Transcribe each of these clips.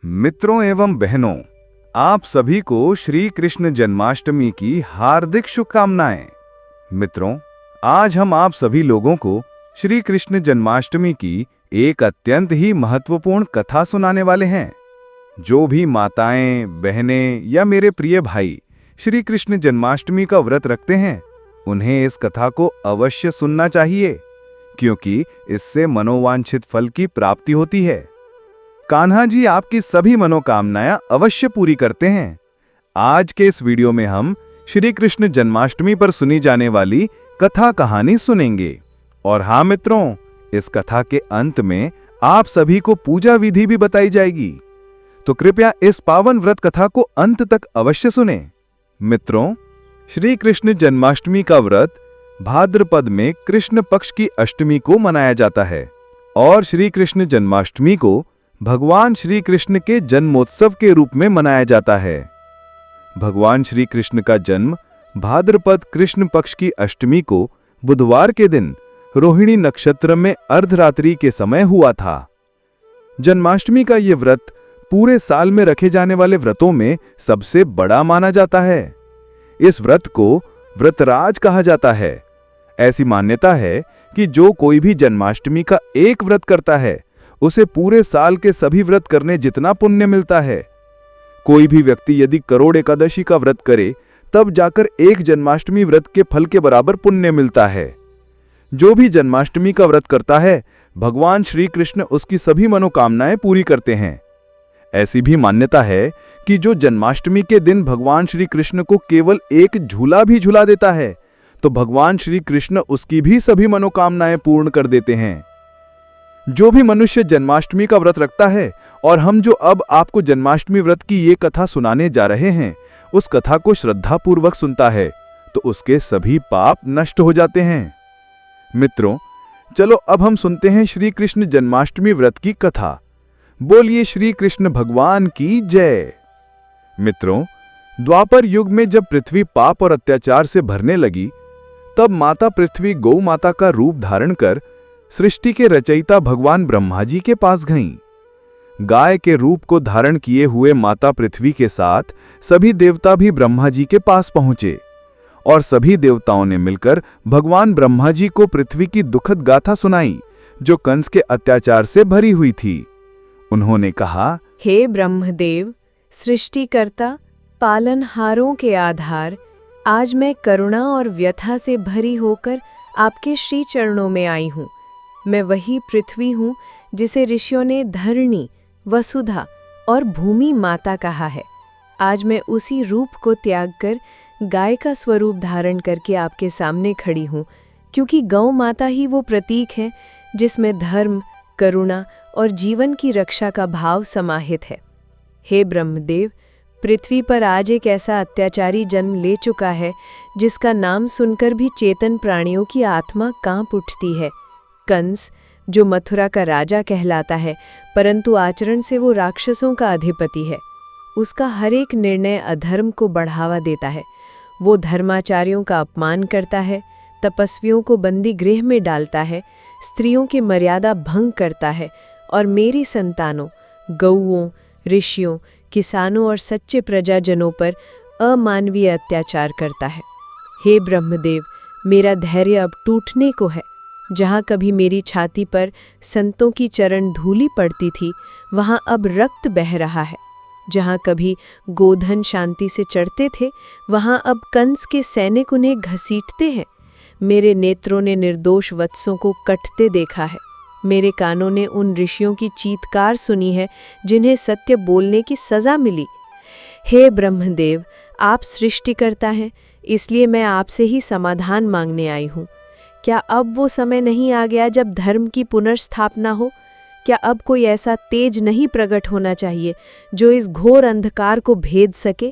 मित्रों एवं बहनों, आप सभी को श्री कृष्ण जन्माष्टमी की हार्दिक शुभकामनाएं। मित्रों, आज हम आप सभी लोगों को श्री कृष्ण जन्माष्टमी की एक अत्यंत ही महत्वपूर्ण कथा सुनाने वाले हैं। जो भी माताएं, बहनें या मेरे प्रिय भाई श्री कृष्ण जन्माष्टमी का व्रत रखते हैं, उन्हें इस कथा को अवश्य सुनना चाहिए, क्योंकि इससे मनोवांछित फल की प्राप्ति होती है। कान्हा जी आपकी सभी मनोकामनाएं अवश्य पूरी करते हैं। आज के इस वीडियो में हम श्री कृष्ण जन्माष्टमी पर सुनी जाने वाली कथा कहानी सुनेंगे। और हाँ मित्रों, इस कथा के अंत में आप सभी को पूजा विधि भी बताई जाएगी, तो कृपया इस पावन व्रत कथा को अंत तक अवश्य सुनें। मित्रों, श्री कृष्ण जन्माष्टमी का व्रत भाद्रपद में कृष्ण पक्ष की अष्टमी को मनाया जाता है और श्री कृष्ण जन्माष्टमी को भगवान श्री कृष्ण के जन्मोत्सव के रूप में मनाया जाता है। भगवान श्री कृष्ण का जन्म भाद्रपद कृष्ण पक्ष की अष्टमी को बुधवार के दिन रोहिणी नक्षत्र में अर्धरात्रि के समय हुआ था। जन्माष्टमी का यह व्रत पूरे साल में रखे जाने वाले व्रतों में सबसे बड़ा माना जाता है। इस व्रत को व्रतराज कहा जाता है। ऐसी मान्यता है कि जो कोई भी जन्माष्टमी का एक व्रत करता है, उसे पूरे साल के सभी व्रत करने जितना पुण्य मिलता है। कोई भी व्यक्ति यदि करोड़ एकादशी का व्रत करे, तब जाकर एक जन्माष्टमी व्रत के फल के बराबर पुण्य मिलता है। जो भी जन्माष्टमी का व्रत करता है, भगवान श्री कृष्ण उसकी सभी मनोकामनाएं पूरी करते हैं। ऐसी भी मान्यता है कि जो जन्माष्टमी के दिन भगवान श्री कृष्ण को केवल एक झूला भी झूला देता है, तो भगवान श्री कृष्ण उसकी भी सभी मनोकामनाएं पूर्ण कर देते हैं। जो भी मनुष्य जन्माष्टमी का व्रत रखता है, और हम जो अब आपको जन्माष्टमी व्रत की ये कथा सुनाने जा रहे हैं, उस कथा को श्रद्धापूर्वक सुनता है, तो उसके सभी पाप नष्ट हो जाते हैं। मित्रों, चलो अब हम सुनते हैं श्री कृष्ण जन्माष्टमी व्रत की कथा। बोलिए श्री कृष्ण भगवान की जय। मित्रों, द्वापर युग में जब पृथ्वी पाप और अत्याचार से भरने लगी, तब माता पृथ्वी गौ माता का रूप धारण कर सृष्टि के रचयिता भगवान ब्रह्मा जी के पास गईं। गाय के रूप को धारण किए हुए माता पृथ्वी के साथ सभी देवता भी ब्रह्मा जी के पास पहुंचे, और सभी देवताओं ने मिलकर भगवान ब्रह्मा जी को पृथ्वी की दुखद गाथा सुनाई, जो कंस के अत्याचार से भरी हुई थी। उन्होंने कहा, हे ब्रह्मदेव, सृष्टिकर्ता, पालनहारों के आधार, आज मैं करुणा और व्यथा से भरी होकर आपके श्री चरणों में आई हूँ। मैं वही पृथ्वी हूँ जिसे ऋषियों ने धरणी, वसुधा और भूमि माता कहा है। आज मैं उसी रूप को त्याग कर गाय का स्वरूप धारण करके आपके सामने खड़ी हूँ, क्योंकि गौ माता ही वो प्रतीक है जिसमें धर्म, करुणा और जीवन की रक्षा का भाव समाहित है। हे ब्रह्मदेव, पृथ्वी पर आज एक ऐसा अत्याचारी जन्म ले चुका है जिसका नाम सुनकर भी चेतन प्राणियों की आत्मा कांप उठती है। कंस, जो मथुरा का राजा कहलाता है, परंतु आचरण से वो राक्षसों का अधिपति है। उसका हर एक निर्णय अधर्म को बढ़ावा देता है। वो धर्माचार्यों का अपमान करता है, तपस्वियों को बंदी गृह में डालता है, स्त्रियों की मर्यादा भंग करता है, और मेरी संतानों, गौओं, ऋषियों, किसानों और सच्चे प्रजाजनों पर अमानवीय अत्याचार करता है। हे ब्रह्मदेव, मेरा धैर्य अब टूटने को है। जहाँ कभी मेरी छाती पर संतों की चरण धूलि पड़ती थी, वहाँ अब रक्त बह रहा है। जहाँ कभी गोधन शांति से चढ़ते थे, वहाँ अब कंस के सैनिक उन्हें घसीटते हैं। मेरे नेत्रों ने निर्दोष वत्सों को कटते देखा है। मेरे कानों ने उन ऋषियों की चीत्कार सुनी है जिन्हें सत्य बोलने की सजा मिली। हे ब्रह्मदेव, आप सृष्टिकर्ता हैं, इसलिए मैं आपसे ही समाधान मांगने आई हूँ। क्या अब वो समय नहीं आ गया जब धर्म की पुनर्स्थापना हो? क्या अब कोई ऐसा तेज नहीं प्रकट होना चाहिए जो इस घोर अंधकार को भेद सके?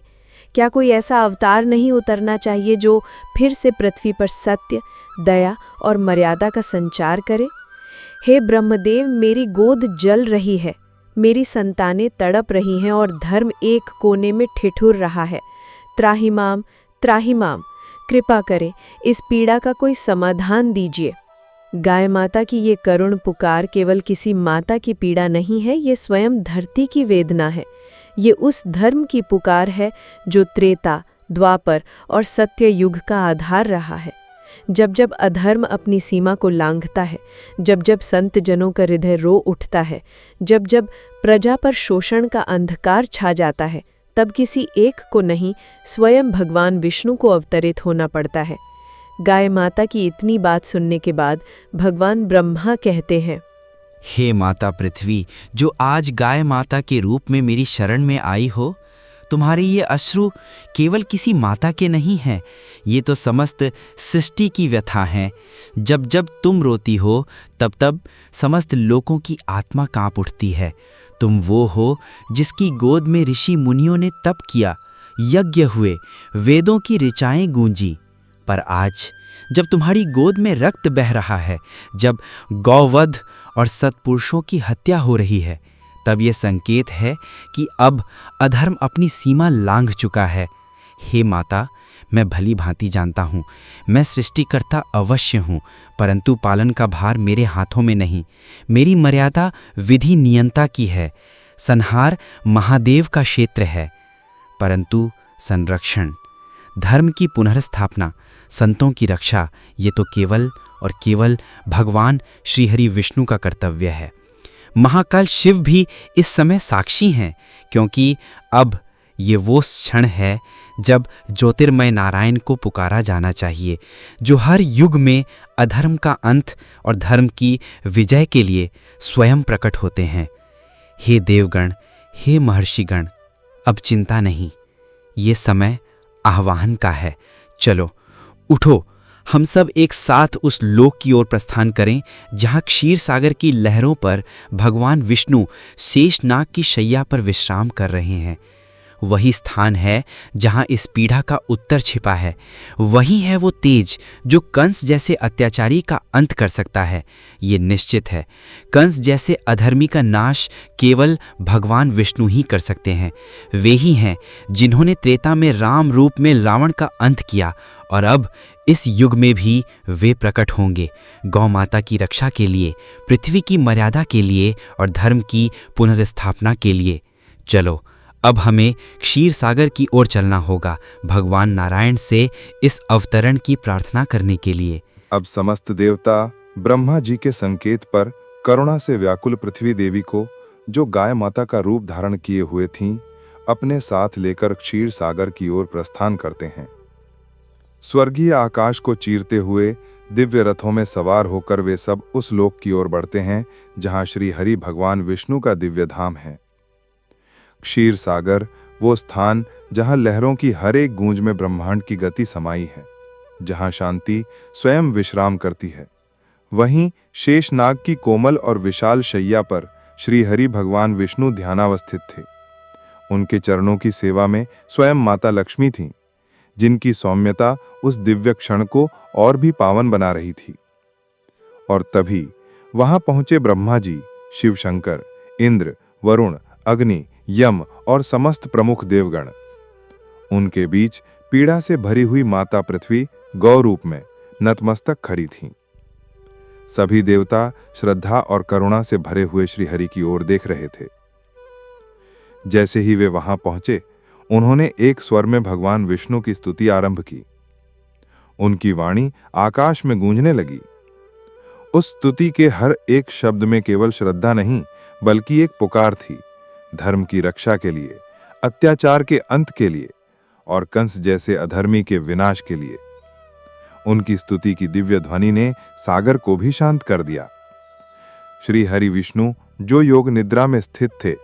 क्या कोई ऐसा अवतार नहीं उतरना चाहिए जो फिर से पृथ्वी पर सत्य, दया और मर्यादा का संचार करे? हे ब्रह्मदेव, मेरी गोद जल रही है, मेरी संतानें तड़प रही हैं और धर्म एक कोने में ठिठुर रहा है। त्राहिमाम, त्राहिमाम, कृपा करें, इस पीड़ा का कोई समाधान दीजिए। गाय माता की ये करुण पुकार केवल किसी माता की पीड़ा नहीं है, ये स्वयं धरती की वेदना है। ये उस धर्म की पुकार है जो त्रेता, द्वापर और सत्य युग का आधार रहा है। जब जब अधर्म अपनी सीमा को लांघता है, जब जब संत जनों का हृदय रो उठता है, जब जब प्रजा पर शोषण का अंधकार छा जाता है, तब किसी एक को नहीं, स्वयं भगवान विष्णु को अवतरित होना पड़ता है। गाय माता की इतनी बात सुनने के बाद भगवान ब्रह्मा कहते हैं, हे माता पृथ्वी, जो आज गाय माता के रूप में मेरी शरण में आई हो, तुम्हारे ये अश्रु केवल किसी माता के नहीं हैं, ये तो समस्त सृष्टि की व्यथा हैं। जब जब तुम रोती हो, तब तब समस्त लोगों की आत्मा कांप उठती है। तुम वो हो जिसकी गोद में ऋषि मुनियों ने तप किया, यज्ञ हुए, वेदों की ऋचाएं गूंजी। पर आज जब तुम्हारी गोद में रक्त बह रहा है, जब गौवध और सत्पुरुषों की हत्या हो रही है, तब ये संकेत है कि अब अधर्म अपनी सीमा लांघ चुका है। हे माता, मैं भली भांति जानता हूँ, मैं सृष्टिकर्ता अवश्य हूँ, परंतु पालन का भार मेरे हाथों में नहीं। मेरी मर्यादा विधि नियंता की है। संहार महादेव का क्षेत्र है, परंतु संरक्षण, धर्म की पुनर्स्थापना, संतों की रक्षा, ये तो केवल और केवल भगवान श्रीहरि विष्णु का कर्तव्य है। महाकाल शिव भी इस समय साक्षी हैं, क्योंकि अब ये वो क्षण है जब ज्योतिर्मय नारायण को पुकारा जाना चाहिए, जो हर युग में अधर्म का अंत और धर्म की विजय के लिए स्वयं प्रकट होते हैं। हे देवगण, हे महर्षिगण, अब चिंता नहीं, ये समय आह्वान का है। चलो उठो, हम सब एक साथ उस लोक की ओर प्रस्थान करें जहाँ क्षीर सागर की लहरों पर भगवान विष्णु शेषनाग की शैया पर विश्राम कर रहे हैं। वही स्थान है जहाँ इस पीड़ा का उत्तर छिपा है। वही है वो तेज जो कंस जैसे अत्याचारी का अंत कर सकता है। ये निश्चित है, कंस जैसे अधर्मी का नाश केवल भगवान विष्णु ही कर सकते हैं। वे ही हैं जिन्होंने त्रेता में राम रूप में रावण का अंत किया, और अब इस युग में भी वे प्रकट होंगे, गौ माता की रक्षा के लिए, पृथ्वी की मर्यादा के लिए और धर्म की पुनर्स्थापना के लिए। चलो अब हमें क्षीर सागर की ओर चलना होगा, भगवान नारायण से इस अवतरण की प्रार्थना करने के लिए। अब समस्त देवता ब्रह्मा जी के संकेत पर करुणा से व्याकुल पृथ्वी देवी को, जो गाय माता का रूप धारण किए हुए थीं, अपने साथ लेकर क्षीर सागर की ओर प्रस्थान करते हैं। स्वर्गीय आकाश को चीरते हुए दिव्य रथों में सवार होकर वे सब उस लोक की ओर बढ़ते हैं जहां श्री हरि भगवान विष्णु का दिव्य धाम है। क्षीर सागर वो स्थान जहां लहरों की हर एक गूंज में ब्रह्मांड की गति समाई है, जहां शांति स्वयं विश्राम करती है। वहीं शेषनाग की कोमल और विशाल शैया पर श्री हरि भगवान विष्णु ध्यानावस्थित थे। उनके चरणों की सेवा में स्वयं माता लक्ष्मी थीं, जिनकी सौम्यता उस दिव्य क्षण को और भी पावन बना रही थी। और तभी वहां पहुंचे ब्रह्मा जी, शिव शंकर, इंद्र, वरुण, अग्नि, यम और समस्त प्रमुख देवगण। उनके बीच पीड़ा से भरी हुई माता पृथ्वी गौ रूप में नतमस्तक खड़ी थीं। सभी देवता श्रद्धा और करुणा से भरे हुए श्रीहरि की ओर देख रहे थे। जैसे ही वे वहां पहुंचे, उन्होंने एक स्वर में भगवान विष्णु की स्तुति आरंभ की। उनकी वाणी आकाश में गूंजने लगी। उस स्तुति के हर एक शब्द में केवल श्रद्धा नहीं, बल्कि एक पुकार थी, धर्म की रक्षा के लिए, अत्याचार के अंत के लिए और कंस जैसे अधर्मी के विनाश के लिए। उनकी स्तुति की दिव्य ध्वनि ने सागर को भी शांत कर दिया। श्री हरि विष्णु जो योग निद्रा में स्थित थे,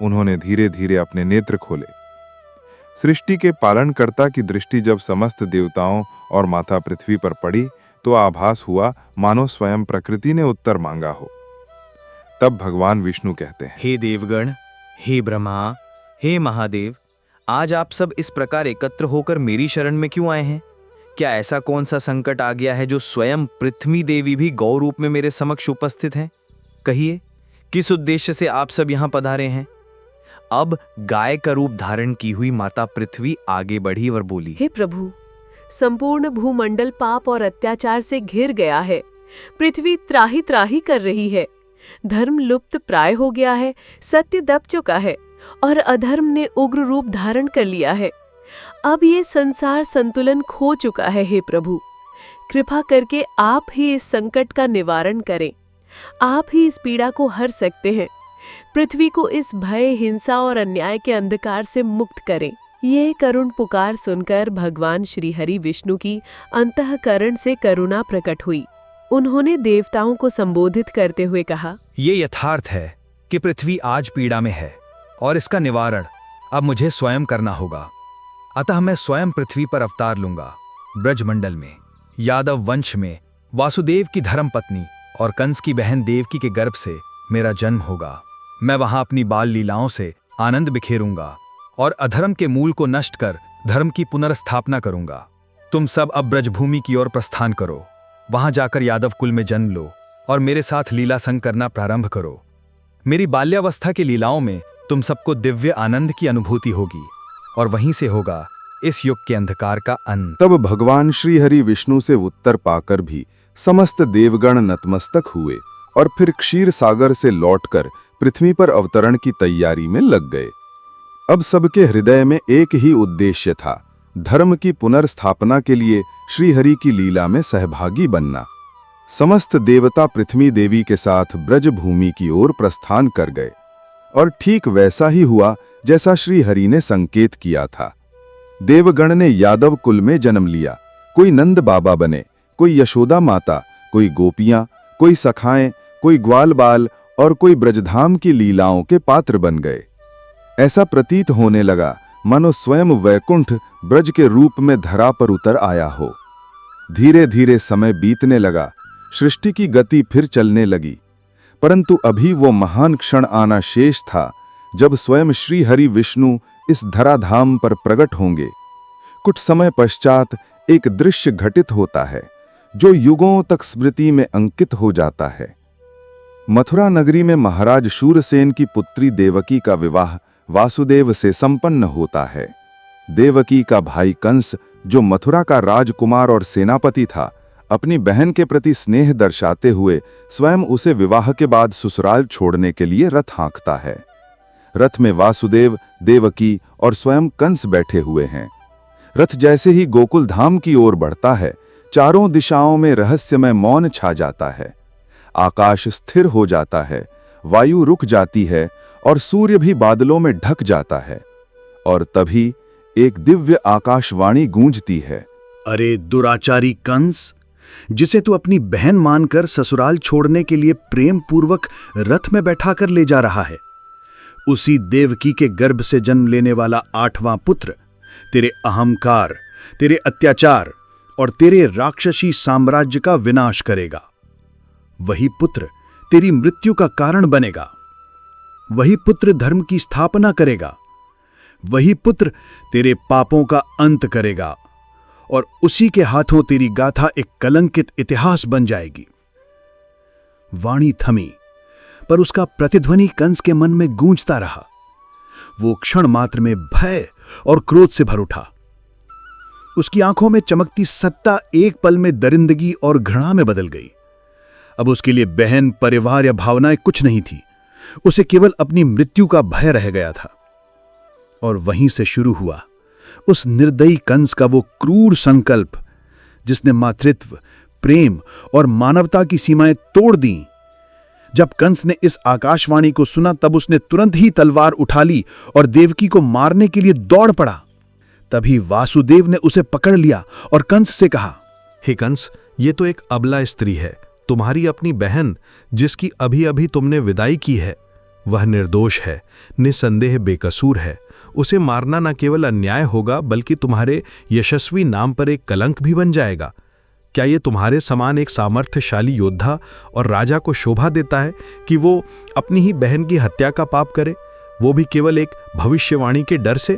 उन्होंने धीरे धीरे अपने नेत्र खोले। सृष्टि के पालनकर्ता की दृष्टि जब समस्त देवताओं और माता पृथ्वी पर पड़ी, तो आभास हुआ मानो स्वयं प्रकृति ने उत्तर मांगा हो। तब भगवान विष्णु कहते हैं, हे देवगण, हे ब्रह्मा, हे महादेव, आज आप सब इस प्रकार एकत्र होकर मेरी शरण में क्यों आए हैं? क्या ऐसा कौन सा संकट आ गया है जो स्वयं पृथ्वी देवी भी गौ रूप में मेरे समक्ष उपस्थित हैं? कहिए, किस उद्देश्य से आप सब यहाँ पधारे हैं? अब गाय का रूप धारण की हुई माता पृथ्वी आगे बढ़ी और बोली, हे प्रभु, संपूर्ण भूमंडल पाप और अत्याचार से घिर गया है। पृथ्वी त्राही त्राही कर रही है। धर्म लुप्त प्राय हो गया है, सत्य दब चुका है और अधर्म ने उग्र रूप धारण कर लिया है। अब ये संसार संतुलन खो चुका है। हे प्रभु, कृपा करके आप ही इस संकट का निवारण करें। आप ही इस पीड़ा को हर सकते हैं। पृथ्वी को इस भय, हिंसा और अन्याय के अंधकार से मुक्त करें। ये करुण पुकार सुनकर भगवान श्री हरि विष्णु की अंतःकरण से करुणा प्रकट हुई। उन्होंने देवताओं को संबोधित करते हुए कहा, ये यथार्थ है कि पृथ्वी आज पीड़ा में है और इसका निवारण अब मुझे स्वयं करना होगा। अतः मैं स्वयं पृथ्वी पर अवतार लूंगा। ब्रजमंडल में, यादव वंश में वासुदेव की धर्मपत्नी और कंस की बहन देवकी के गर्भ से मेरा जन्म होगा। मैं वहां अपनी बाल लीलाओं से आनंद बिखेरूंगा और अधर्म के मूल को नष्ट कर धर्म की पुनर्स्थापना करूंगा। तुम सब अब ब्रजभूमि की ओर प्रस्थान करो। वहां जाकर यादव कुल में जन्म लो और मेरे साथ लीला संग करना प्रारंभ करो। मेरी बाल्यावस्था की लीलाओं में तुम सबको दिव्य आनंद की अनुभूति होगी और वहीं से होगा इस युग के अंधकार का अंत। तब भगवान श्री हरि विष्णु से उत्तर पाकर भी समस्त देवगण नतमस्तक हुए और फिर क्षीर सागर से लौटकर पृथ्वी पर अवतरण की तैयारी में लग गए। अब सबके हृदय में एक ही उद्देश्य था, धर्म की पुनर्स्थापना के लिए श्रीहरि की लीला में सहभागी बनना। समस्त देवता पृथ्वी देवी के साथ ब्रजभूमि की ओर प्रस्थान कर गए और ठीक वैसा ही हुआ जैसा श्रीहरि ने संकेत किया था। देवगण ने यादव कुल में जन्म लिया। कोई नंद बाबा बने, कोई यशोदा माता, कोई गोपियां, कोई सखाएं, कोई ग्वाल बाल और कोई ब्रजधाम की लीलाओं के पात्र बन गए। ऐसा प्रतीत होने लगा मानो स्वयं वैकुंठ ब्रज के रूप में धरा पर उतर आया हो। धीरे धीरे समय बीतने लगा, सृष्टि की गति फिर चलने लगी। परंतु अभी वो महान क्षण आना शेष था जब स्वयं श्री हरि विष्णु इस धराधाम पर प्रकट होंगे। कुछ समय पश्चात एक दृश्य घटित होता है जो युगों तक स्मृति में अंकित हो जाता है। मथुरा नगरी में महाराज शूरसेन की पुत्री देवकी का विवाह वासुदेव से संपन्न होता है। देवकी का भाई कंस, जो मथुरा का राजकुमार और सेनापति था, अपनी बहन के प्रति स्नेह दर्शाते हुए स्वयं उसे विवाह के बाद ससुराल छोड़ने के लिए रथ हाँकता है। रथ में वासुदेव, देवकी और स्वयं कंस बैठे हुए हैं। रथ जैसे ही गोकुल धाम की ओर बढ़ता है, चारों दिशाओं में रहस्यमय मौन छा जाता है। आकाश स्थिर हो जाता है, वायु रुक जाती है और सूर्य भी बादलों में ढक जाता है। और तभी एक दिव्य आकाशवाणी गूंजती है, अरे दुराचारी कंस, जिसे तू अपनी बहन मानकर ससुराल छोड़ने के लिए प्रेम पूर्वक रथ में बैठाकर ले जा रहा है, उसी देवकी के गर्भ से जन्म लेने वाला 8वां पुत्र तेरे अहंकार, तेरे अत्याचार और तेरे राक्षसी साम्राज्य का विनाश करेगा। वही पुत्र तेरी मृत्यु का कारण बनेगा। वही पुत्र धर्म की स्थापना करेगा। वही पुत्र तेरे पापों का अंत करेगा और उसी के हाथों तेरी गाथा एक कलंकित इतिहास बन जाएगी। वाणी थमी, पर उसका प्रतिध्वनि कंस के मन में गूंजता रहा। वो क्षण मात्र में भय और क्रोध से भर उठा। उसकी आंखों में चमकती सत्ता एक पल में दरिंदगी और घृणा में बदल गई। अब उसके लिए बहन, परिवार या भावनाएं कुछ नहीं थी। उसे केवल अपनी मृत्यु का भय रह गया था। और वहीं से शुरू हुआ उस निर्दयी कंस का वो क्रूर संकल्प, जिसने मातृत्व, प्रेम और मानवता की सीमाएं तोड़ दी। जब कंस ने इस आकाशवाणी को सुना, तब उसने तुरंत ही तलवार उठा ली और देवकी को मारने के लिए दौड़ पड़ा। तभी वासुदेव ने उसे पकड़ लिया और कंस से कहा, हे कंस, ये तो एक अबला स्त्री है। तुम्हारी अपनी बहन, जिसकी अभी अभी तुमने विदाई की है, वह निर्दोष है, निसंदेह बेकसूर है। उसे मारना न केवल अन्याय होगा, बल्कि तुम्हारे यशस्वी नाम पर एक कलंक भी बन जाएगा। क्या ये तुम्हारे समान एक सामर्थ्यशाली योद्धा और राजा को शोभा देता है कि वो अपनी ही बहन की हत्या का पाप करे, वो भी केवल एक भविष्यवाणी के डर से?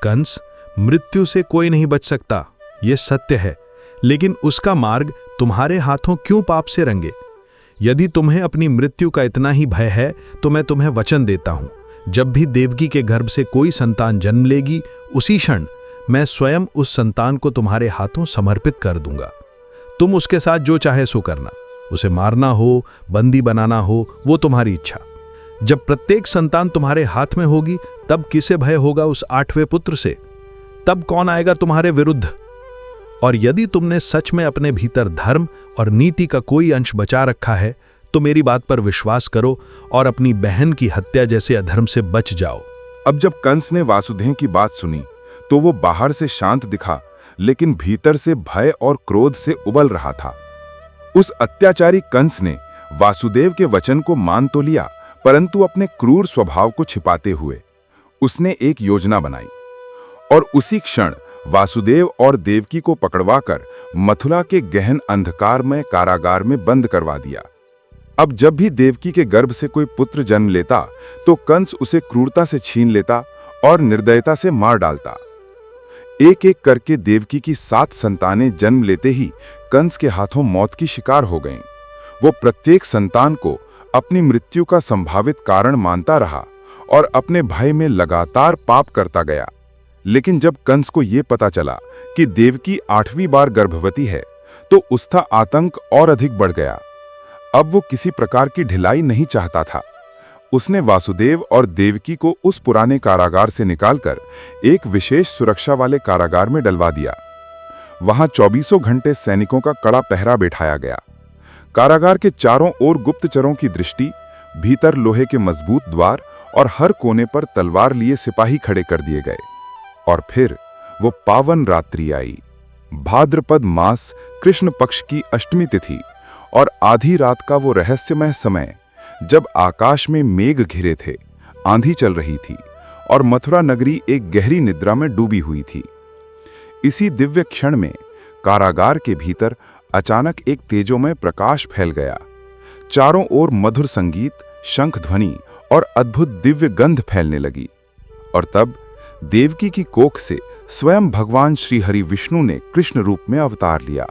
कंस, मृत्यु से कोई नहीं बच सकता, ये सत्य है, लेकिन उसका मार्ग तुम्हारे हाथों क्यों पाप से रंगे? यदि तुम्हें अपनी मृत्यु का इतना ही भय है तो मैं तुम्हें वचन देता हूं, जब भी देवकी के गर्भ से कोई संतान जन्म लेगी, उसी क्षण मैं स्वयं उस संतान को तुम्हारे हाथों समर्पित कर दूंगा। तुम उसके साथ जो चाहे सो करना। उसे मारना हो, बंदी बनाना हो, वो तुम्हारी इच्छा। जब प्रत्येक संतान तुम्हारे हाथ में होगी, तब किसे भय होगा उस 8वें पुत्र से? तब कौन आएगा तुम्हारे विरुद्ध? और यदि तुमने सच में अपने भीतर धर्म और नीति का कोई अंश बचा रखा है, तो मेरी बात पर विश्वास करो और अपनी बहन की हत्या जैसे अधर्म से बच जाओ। अब जब कंस ने वासुदेव की बात सुनी तो वो बाहर से शांत दिखा, लेकिन भीतर से भय और क्रोध से उबल रहा था। उस अत्याचारी कंस ने वासुदेव के वचन को मान तो लिया, परंतु अपने क्रूर स्वभाव को छिपाते हुए उसने एक योजना बनाई और उसी क्षण वासुदेव और देवकी को पकड़वाकर मथुरा के गहन अंधकारमय कारागार में बंद करवा दिया। अब जब भी देवकी के गर्भ से कोई पुत्र जन्म लेता तो कंस उसे क्रूरता से छीन लेता और निर्दयता से मार डालता। एक एक करके देवकी की 7 संतानें जन्म लेते ही कंस के हाथों मौत की शिकार हो गईं। वो प्रत्येक संतान को अपनी मृत्यु का संभावित कारण मानता रहा और अपने भय में लगातार पाप करता गया। लेकिन जब कंस को यह पता चला कि देवकी 8वीं बार गर्भवती है, तो उसका आतंक और अधिक बढ़ गया। अब वो किसी प्रकार की ढिलाई नहीं चाहता था। उसने वासुदेव और देवकी को उस पुराने कारागार से निकालकर एक विशेष सुरक्षा वाले कारागार में डलवा दिया। वहां 24 घंटे सैनिकों का कड़ा पहरा बैठाया गया। कारागार के चारों ओर गुप्तचरों की दृष्टि, भीतर लोहे के मजबूत द्वार और हर कोने पर तलवार लिए सिपाही खड़े कर दिए गए। और फिर वो पावन रात्रि आई। भाद्रपद मास कृष्ण पक्ष की अष्टमी तिथि और आधी रात का वो रहस्यमय समय, जब आकाश में मेघ घिरे थे, आंधी चल रही थी और मथुरा नगरी एक गहरी निद्रा में डूबी हुई थी। इसी दिव्य क्षण में कारागार के भीतर अचानक एक तेजोमय प्रकाश फैल गया। चारों ओर मधुर संगीत, शंख ध्वनि और अद्भुत दिव्य गंध फैलने लगी। और तब देवकी की कोख से स्वयं भगवान श्री हरि विष्णु ने कृष्ण रूप में अवतार लिया।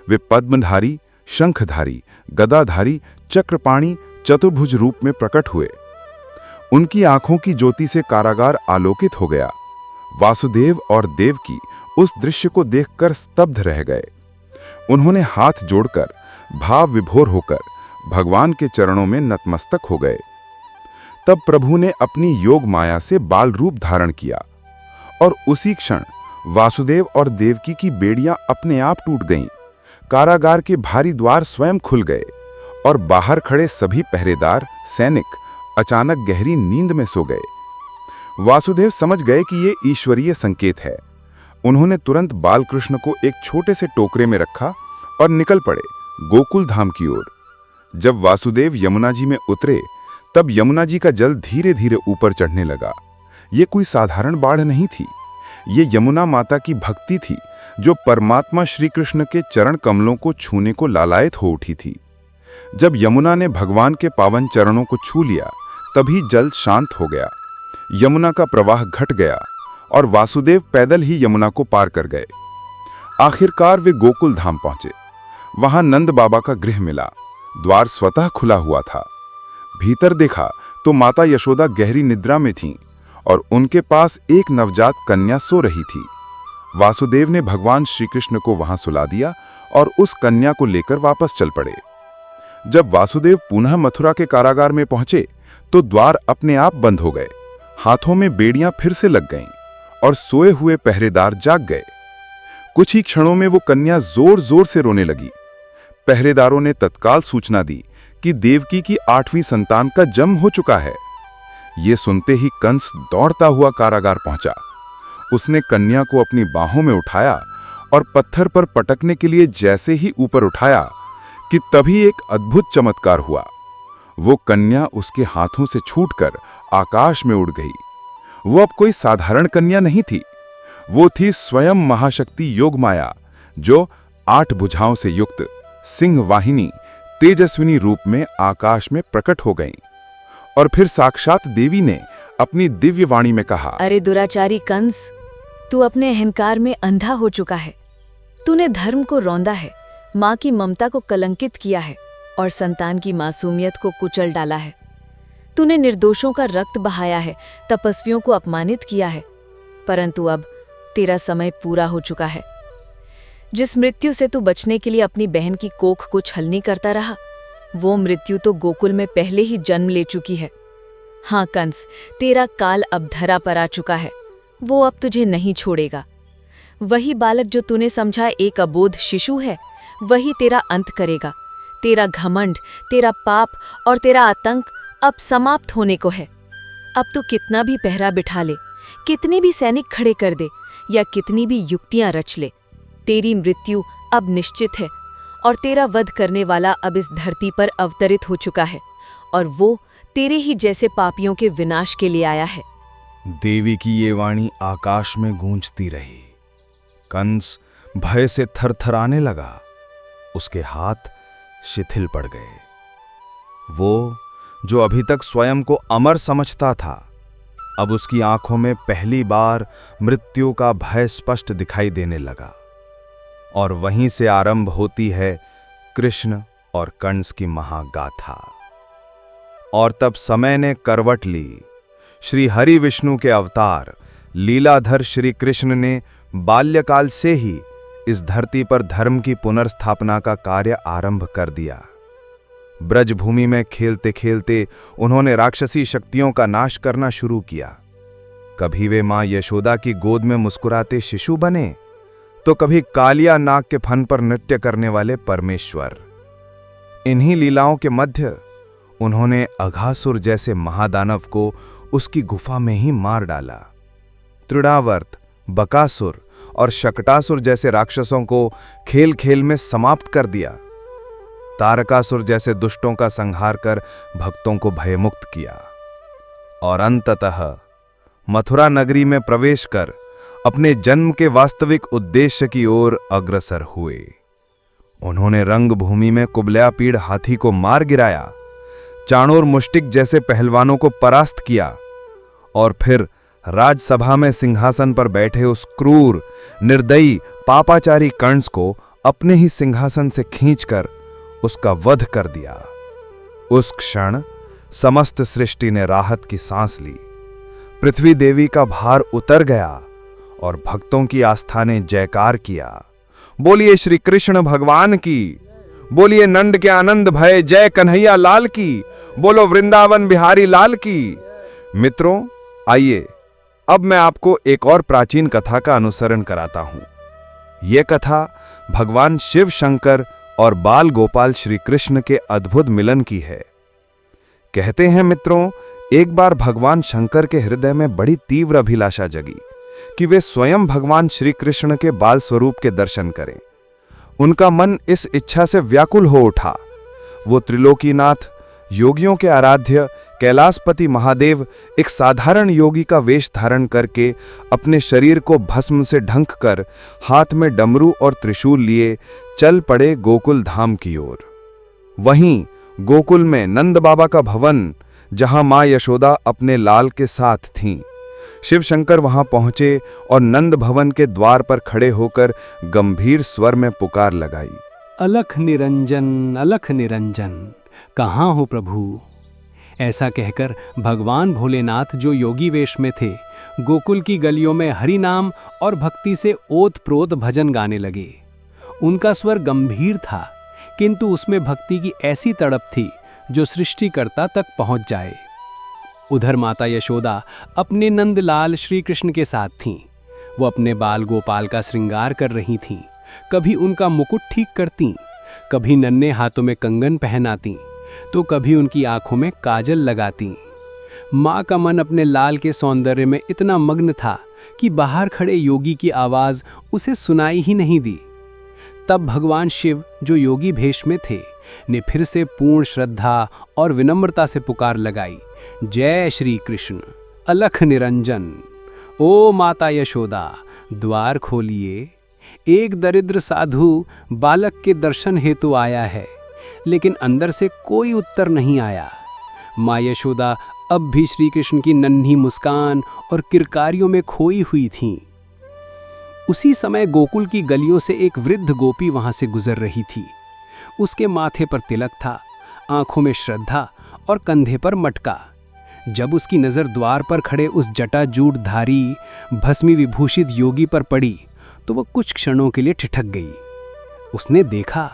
वे पद्मधारी, शंखधारी, गदाधारी, चक्रपाणी, चतुर्भुज रूप में प्रकट हुए। उनकी आंखों की ज्योति से कारागार आलोकित हो गया। वासुदेव और देवकी उस दृश्य को देखकर स्तब्ध रह गए। उन्होंने हाथ जोड़कर भाव विभोर होकर भगवान के चरणों में नतमस्तक हो गए। तब प्रभु ने अपनी योग माया से बाल रूप धारण किया और उसी क्षण वासुदेव और देवकी की बेड़ियां अपने आप टूट गईं। कारागार के भारी द्वार स्वयं खुल गए और बाहर खड़े सभी पहरेदार, सैनिक अचानक गहरी नींद में सो गए। वासुदेव समझ गए कि ये ईश्वरीय संकेत है। उन्होंने तुरंत बालकृष्ण को एक छोटे से टोकरे में रखा और निकल पड़े गोकुल धाम की ओर। जब वासुदेव यमुना जी में उतरे, तब यमुना जी का जल धीरे धीरे ऊपर चढ़ने लगा। ये कोई साधारण बाढ़ नहीं थी, ये यमुना माता की भक्ति थी, जो परमात्मा श्री कृष्ण के चरण कमलों को छूने को लालायित हो उठी थी। जब यमुना ने भगवान के पावन चरणों को छू लिया, तभी जल शांत हो गया, यमुना का प्रवाह घट गया और वासुदेव पैदल ही यमुना को पार कर गए। आखिरकार वे गोकुल धाम पहुंचे। वहां नंद बाबा का गृह मिला। द्वार स्वतः खुला हुआ था। भीतर देखा तो माता यशोदा गहरी निद्रा में थीं और उनके पास एक नवजात कन्या सो रही थी। वासुदेव ने भगवान श्री कृष्ण को वहां सुला दिया और उस कन्या को लेकर वापस चल पड़े। जब वासुदेव पुनः मथुरा के कारागार में पहुंचे तो द्वार अपने आप बंद हो गए। हाथों में बेड़ियां फिर से लग गईं और सोए हुए पहरेदार जाग गए। कुछ ही क्षणों में वो कन्या जोर जोर से रोने लगी। पहरेदारों ने तत्काल सूचना दी कि देवकी की 8वीं संतान का जन्म हो चुका है। ये सुनते ही कंस दौड़ता हुआ कारागार पहुंचा। उसने कन्या को अपनी बाहों में उठाया और पत्थर पर पटकने के लिए जैसे ही ऊपर उठाया कि तभी एक अद्भुत चमत्कार हुआ। वो कन्या उसके हाथों से छूटकर आकाश में उड़ गई। वो अब कोई साधारण कन्या नहीं थी, वो थी स्वयं महाशक्ति योगमाया, जो 8 भुजाओं से युक्त सिंह वाहिनी तेजस्विनी रूप में आकाश में प्रकट हो गईं। और फिर साक्षात देवी ने अपनी दिव्य वाणी में कहा, अरे दुराचारी कंस, तू अपने अहंकार में अंधा हो चुका है। तूने धर्म को रौंदा है, माँ की ममता को कलंकित किया है और संतान की मासूमियत को कुचल डाला है। तूने निर्दोषों का रक्त बहाया है, तपस्वियों को अपमानित किया है, परंतु अब तेरा समय पूरा हो चुका है। जिस मृत्यु से तू बचने के लिए अपनी बहन की कोख को छलनी करता रहा, वो मृत्यु तो गोकुल में पहले ही जन्म ले चुकी है। हाँ कंस, तेरा काल अब धरा पर आ चुका है। वो अब तुझे नहीं छोड़ेगा। वही बालक जो तूने समझा एक अबोध शिशु है, वही तेरा अंत करेगा। तेरा घमंड, तेरा पाप और तेरा आतंक अब समाप्त होने को है। अब तू कितना भी पहरा बिठा ले, कितने भी सैनिक खड़े कर दे या कितनी भी युक्तियां रच ले, तेरी मृत्यु अब निश्चित है और तेरा वध करने वाला अब इस धरती पर अवतरित हो चुका है और वो तेरे ही जैसे पापियों के विनाश के लिए आया है। देवी की ये वाणी आकाश में गूंजती रही। कंस भय से थरथराने लगा। उसके हाथ शिथिल पड़ गए। वो जो अभी तक स्वयं को अमर समझता था, अब उसकी आंखों में पहली बार मृत्यु का भय स्पष्ट दिखाई देने लगा। और वहीं से आरंभ होती है कृष्ण और कंस की महागाथा। और तब समय ने करवट ली। श्री हरि विष्णु के अवतार लीलाधर श्री कृष्ण ने बाल्यकाल से ही इस धरती पर धर्म की पुनर्स्थापना का कार्य आरंभ कर दिया। ब्रजभूमि में खेलते खेलते उन्होंने राक्षसी शक्तियों का नाश करना शुरू किया। कभी वे मां यशोदा की गोद में मुस्कुराते शिशु बने, तो कभी कालिया नाग के फन पर नृत्य करने वाले परमेश्वर। इन्हीं लीलाओं के मध्य उन्होंने अघासुर जैसे महादानव को उसकी गुफा में ही मार डाला। तृणावर्त, बकासुर और शकटासुर जैसे राक्षसों को खेल खेल में समाप्त कर दिया। तारकासुर जैसे दुष्टों का संहार कर भक्तों को भयमुक्त किया और अंततः मथुरा नगरी में प्रवेश कर अपने जन्म के वास्तविक उद्देश्य की ओर अग्रसर हुए। उन्होंने रंगभूमि में कुबलयापीड़ हाथी को मार गिराया, चाणूर मुष्टिक जैसे पहलवानों को परास्त किया और फिर राजसभा में सिंहासन पर बैठे उस क्रूर, निर्दयी, पापाचारी कंस को अपने ही सिंहासन से खींचकर उसका वध कर दिया। उस क्षण समस्त सृष्टि ने राहत की सांस ली। पृथ्वी देवी का भार उतर गया और भक्तों की आस्था ने जयकार किया। बोलिए श्री कृष्ण भगवान की, बोलिए नंद के आनंद भय जय कन्हैया लाल की, बोलो वृंदावन बिहारी लाल की। मित्रों, आइए अब मैं आपको एक और प्राचीन कथा का अनुसरण कराता हूं। यह कथा भगवान शिव शंकर और बाल गोपाल श्री कृष्ण के अद्भुत मिलन की है। कहते हैं मित्रों, एक बार भगवान शंकर के हृदय में बड़ी तीव्र अभिलाषा जगी कि वे स्वयं भगवान श्री कृष्ण के बाल स्वरूप के दर्शन करें। उनका मन इस इच्छा से व्याकुल हो उठा। वो त्रिलोकीनाथ, योगियों के आराध्य कैलाशपति महादेव एक साधारण योगी का वेश धारण करके अपने शरीर को भस्म से ढंक कर हाथ में डमरू और त्रिशूल लिए चल पड़े गोकुल धाम की ओर। वहीं गोकुल में नंद बाबा का भवन, जहां मां यशोदा अपने लाल के साथ थीं, शिव शंकर वहां पहुंचे और नंद भवन के द्वार पर खड़े होकर गंभीर स्वर में पुकार लगाई, अलख निरंजन, कहाँ हो प्रभु। ऐसा कहकर भगवान भोलेनाथ, जो योगी वेश में थे, गोकुल की गलियों में हरि नाम और भक्ति से ओत-प्रोत भजन गाने लगे। उनका स्वर गंभीर था, किंतु उसमें भक्ति की ऐसी तड़प थी जो सृष्टिकर्ता तक पहुंच जाए। उधर माता यशोदा अपने नंदलाल श्री कृष्ण के साथ थीं। वो अपने बाल गोपाल का श्रृंगार कर रही थीं। कभी उनका मुकुट ठीक करती, कभी नन्हे हाथों में कंगन पहनाती, तो कभी उनकी आंखों में काजल लगाती। माँ का मन अपने लाल के सौंदर्य में इतना मग्न था कि बाहर खड़े योगी की आवाज उसे सुनाई ही नहीं दी। तब भगवान शिव, जो योगी भेष में थे, ने फिर से पूर्ण श्रद्धा और विनम्रता से पुकार लगाई, जय श्री कृष्ण, अलख निरंजन। ओ माता यशोदा, द्वार खोलिए। एक दरिद्र साधु बालक के दर्शन हेतु आया है, लेकिन अंदर से कोई उत्तर नहीं आया। माँ यशोदा अब भी श्री कृष्ण की नन्ही मुस्कान और किरकारियों में खोई हुई थीं। उसी समय गोकुल की गलियों से एक वृद्ध गोपी वहां से गुजर रही थी। उसके माथे पर तिलक था, आंखों में श्रद्धा और कंधे पर मटका। जब उसकी नजर द्वार पर खड़े उस जटाजूटधारी भस्मी विभूषित योगी पर पड़ी, तो वह कुछ क्षणों के लिए ठिठक गई। उसने देखा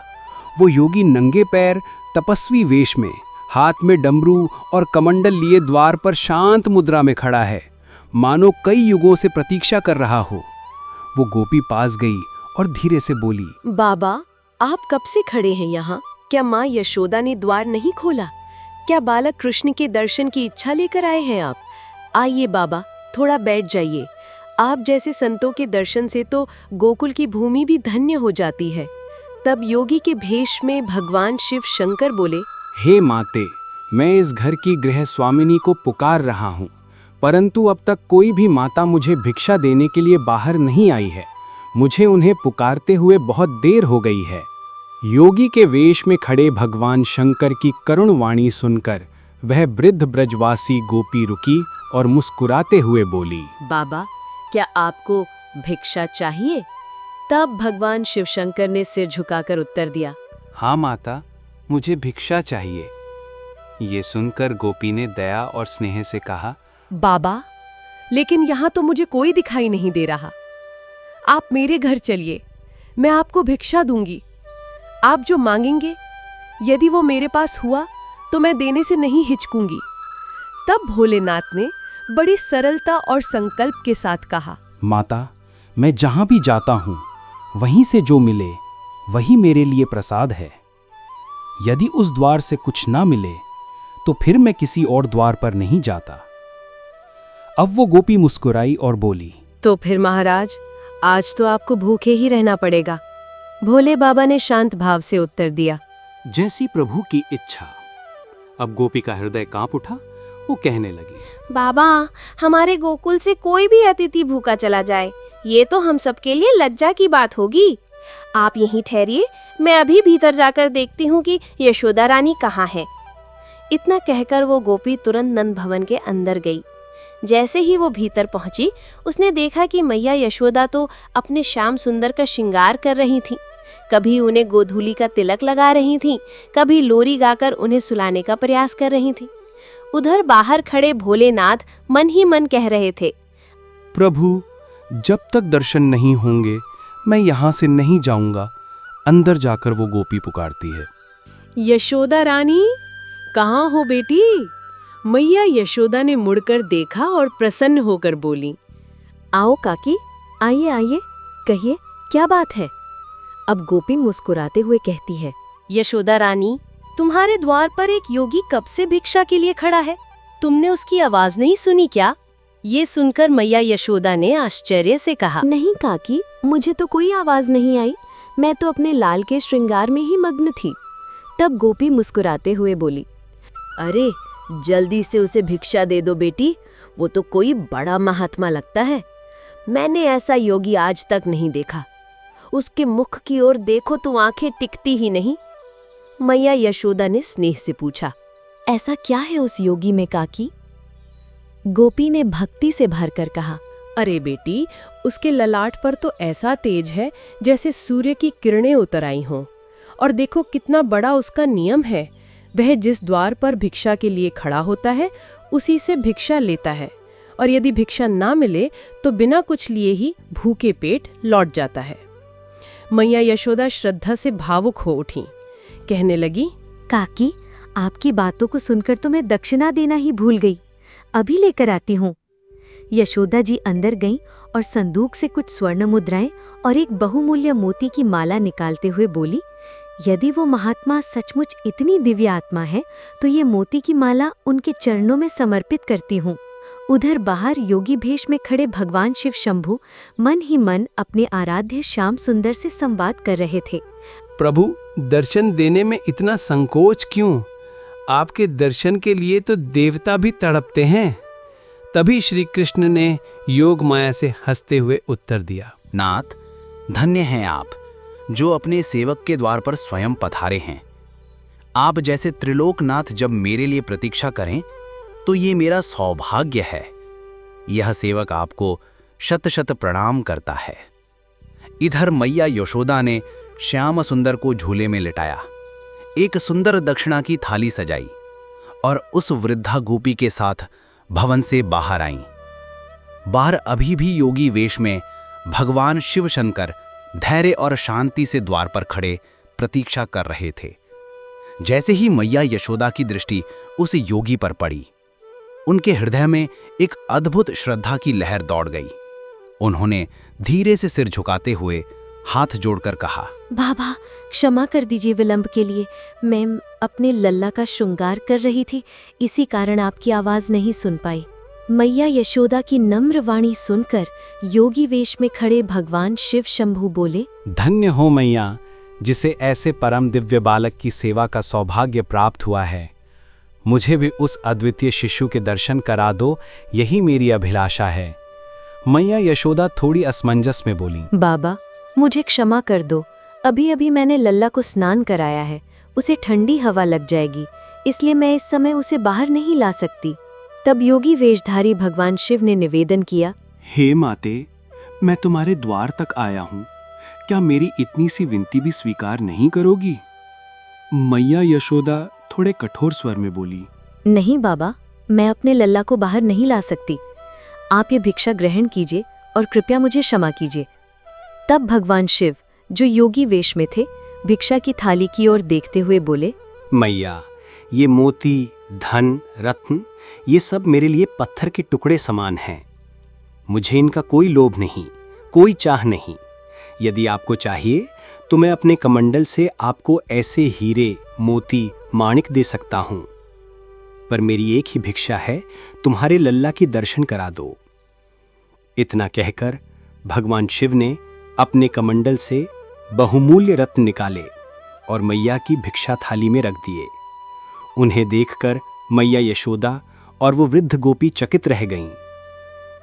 वो योगी नंगे पैर तपस्वी वेश में, हाथ में डमरू और कमंडल लिए द्वार पर शांत मुद्रा में खड़ा है, मानो कई युगों से प्रतीक्षा कर रहा हो। वो गोपी पास गई और धीरे से बोली, बाबा, आप कब से खड़े हैं यहाँ? क्या माँ यशोदा ने द्वार नहीं खोला? क्या बालक कृष्ण के दर्शन की इच्छा लेकर आए हैं आप? आइए बाबा, थोड़ा बैठ जाइए। आप जैसे संतों के दर्शन से तो गोकुल की भूमि भी धन्य हो जाती है। तब योगी के भेष में भगवान शिव शंकर बोले, हे माते, मैं इस घर की गृह स्वामिनी को पुकार रहा हूँ, परंतु अब तक कोई भी माता मुझे भिक्षा देने के लिए बाहर नहीं आई है। मुझे उन्हें पुकारते हुए बहुत देर हो गई है। योगी के वेश में खड़े भगवान शंकर की करुण वाणी सुनकर वह वृद्ध ब्रजवासी गोपी रुकी और मुस्कुराते हुए बोली, बाबा, क्या आपको भिक्षा चाहिए? तब भगवान शिव शंकर ने सिर झुकाकर उत्तर दिया, हाँ माता, मुझे भिक्षा चाहिए। ये सुनकर गोपी ने दया और स्नेह से कहा, बाबा, लेकिन यहाँ तो मुझे कोई दिखाई नहीं दे रहा। आप मेरे घर चलिए, मैं आपको भिक्षा दूंगी। आप जो मांगेंगे, यदि वो मेरे पास हुआ तो मैं देने से नहीं हिचकूंगी। तब भोलेनाथ ने बड़ी सरलता और संकल्प के साथ कहा, माता, मैं जहाँ भी जाता हूँ वहीं से जो मिले वही मेरे लिए प्रसाद है। यदि उस द्वार से कुछ ना मिले तो फिर मैं किसी और द्वार पर नहीं जाता। अब वो गोपी मुस्कुराई और बोली, तो फिर महाराज, आज तो आपको भूखे ही रहना पड़ेगा। भोले बाबा ने शांत भाव से उत्तर दिया, जैसी प्रभु की इच्छा। अब गोपी का हृदय कांप उठा। वो कहने लगी, बाबा, हमारे गोकुल से कोई भी अतिथि भूखा चला जाए, ये तो हम सबके लिए लज्जा की बात होगी। आप यहीं ठहरिए, मैं अभी भीतर जाकर देखती हूँ कि यशोदा रानी कहाँ है। इतना कहकर वो गोपी तुरंत नंद भवन के अंदर गई। जैसे ही वो भीतर पहुंची, उसने देखा कि मैया यशोदा तो अपने श्याम सुंदर का श्रृंगार कर रही थीं। कभी उन्हें गोधूली का तिलक लगा रही थीं, कभी लोरी गाकर उन्हें सुलाने का प्रयास कर रही थीं। उधर बाहर खड़े भोलेनाथ मन ही मन कह रहे थे, प्रभु, जब तक दर्शन नहीं होंगे मैं यहाँ से नहीं जाऊंगा। अंदर जाकर वो गोपी पुकारती है, यशोदा रानी, कहाँ हो बेटी? मैया यशोदा ने मुड़कर देखा और प्रसन्न होकर बोली, आओ काकी, आइए आइए, कहिए क्या बात है? अब गोपी मुस्कुराते हुए कहती है, यशोदा रानी, तुम्हारे द्वार पर एक योगी कब से भिक्षा के लिए खड़ा है। तुमने उसकी आवाज नहीं सुनी क्या? ये सुनकर मैया यशोदा ने आश्चर्य से कहा, नहीं काकी, मुझे तो कोई आवाज नहीं आई। मैं तो अपने लाल के श्रृंगार में ही मग्न थी। तब गोपी मुस्कुराते हुए बोली, अरे जल्दी से उसे भिक्षा दे दो बेटी, वो तो कोई बड़ा महात्मा लगता है। मैंने ऐसा योगी आज तक नहीं देखा। उसके मुख की ओर देखो तो आंखें टिकती ही नहीं। मैया यशोदा ने स्नेह से पूछा, ऐसा क्या है उस योगी में काकी? गोपी ने भक्ति से भरकर कहा, अरे बेटी, उसके ललाट पर तो ऐसा तेज है जैसे सूर्य की किरणें उतर आई हों। और देखो कितना बड़ा उसका नियम है। वह जिस द्वार पर भिक्षा के लिए खड़ा होता है उसी से भिक्षा लेता है, और यदि भिक्षा ना मिले तो बिना कुछ लिए ही भूखे पेट लौट जाता है। मैया यशोदा श्रद्धा से भावुक हो उठी। कहने लगी, काकी, आपकी बातों को सुनकर तो मैं दक्षिणा देना ही भूल गई। अभी लेकर आती हूँ। यशोदा जी अंदर गईं और संदूक से कुछ स्वर्ण मुद्राएं और एक बहुमूल्य मोती की माला निकालते हुए बोली, यदि वो महात्मा सचमुच इतनी दिव्य आत्मा है तो ये मोती की माला उनके चरणों में समर्पित करती हूँ। उधर बाहर योगी भेष में खड़े भगवान शिव शंभु मन ही मन अपने आराध्य श्याम सुंदर से संवाद कर रहे थे। प्रभु, दर्शन देने में इतना संकोच क्यों? आपके दर्शन के लिए तो देवता भी तड़पते हैं। तभी श्री कृष्ण ने योग माया से हंसते हुए उत्तर दिया, नाथ, धन्य हैं आप जो अपने सेवक के द्वार पर स्वयं पधारे हैं। आप जैसे त्रिलोकनाथ जब मेरे लिए प्रतीक्षा करें तो ये मेरा सौभाग्य है। यह सेवक आपको शत शत प्रणाम करता है। इधर मैया यशोदा ने श्याम सुंदर को झूले में लिटाया, एक सुंदर दक्षिणा की थाली सजाई और उस वृद्धा गोपी के साथ भवन से बाहर आईं। बाहर अभी भी योगी वेश में भगवान शिव शंकर धैर्य और शांति से द्वार पर खड़े प्रतीक्षा कर रहे थे। जैसे ही मैया यशोदा की दृष्टि उस योगी पर पड़ी, उनके हृदय में एक अद्भुत श्रद्धा की लहर दौड़ गई। उन्होंने धीरे से सिर झुकाते हुए हाथ जोड़कर कहा, बाबा क्षमा कर दीजिए विलंब के लिए। मैं अपने लल्ला का श्रृंगार कर रही थी, इसी कारण आपकी आवाज नहीं सुन पाई। मैया यशोदा की नम्र वाणी सुनकर योगी वेश में खड़े भगवान शिव शंभु बोले, धन्य हो मैया, जिसे ऐसे परम दिव्य बालक की सेवा का सौभाग्य प्राप्त हुआ है। मुझे भी उस अद्वितीय शिशु के दर्शन करा दो, यही मेरी अभिलाषा है। मैया यशोदा थोड़ी असमंजस में बोली, बाबा मुझे क्षमा कर दो, अभी अभी मैंने लल्ला को स्नान कराया है, उसे ठंडी हवा लग जाएगी, इसलिए मैं इस समय उसे बाहर नहीं ला सकती। तब योगी वेशधारी भगवान शिव ने निवेदन किया, हे माते, मैं तुम्हारे द्वार तक आया हूँ, क्या मेरी इतनी सी विनती भी स्वीकार नहीं करोगी? मैया यशोदा थोड़े कठोर स्वर में बोली, नहीं बाबा, मैं अपने लल्ला को बाहर नहीं ला सकती। आप ये भिक्षा ग्रहण कीजिए और कृपया मुझे क्षमा कीजिए। तब भगवान शिव, जो योगी वेश में थे, भिक्षा की थाली की ओर देखते हुए बोले, मैया, ये मोती, धन, रत्न, ये सब मेरे लिए पत्थर के टुकड़े समान हैं। मुझे इनका कोई लोभ नहीं, कोई चाह नहीं। यदि आपको चाहिए तो मैं अपने कमंडल से आपको ऐसे हीरे, मोती, माणिक दे सकता हूँ, पर मेरी एक ही भिक्षा है, तुम्हारे लल्ला की दर्शन करा दो। इतना कहकर भगवान शिव ने अपने कमंडल से बहुमूल्य रत्न निकाले और मैया की भिक्षा थाली में रख दिए। उन्हें देखकर मैया यशोदा और वो वृद्ध गोपी चकित रह गईं।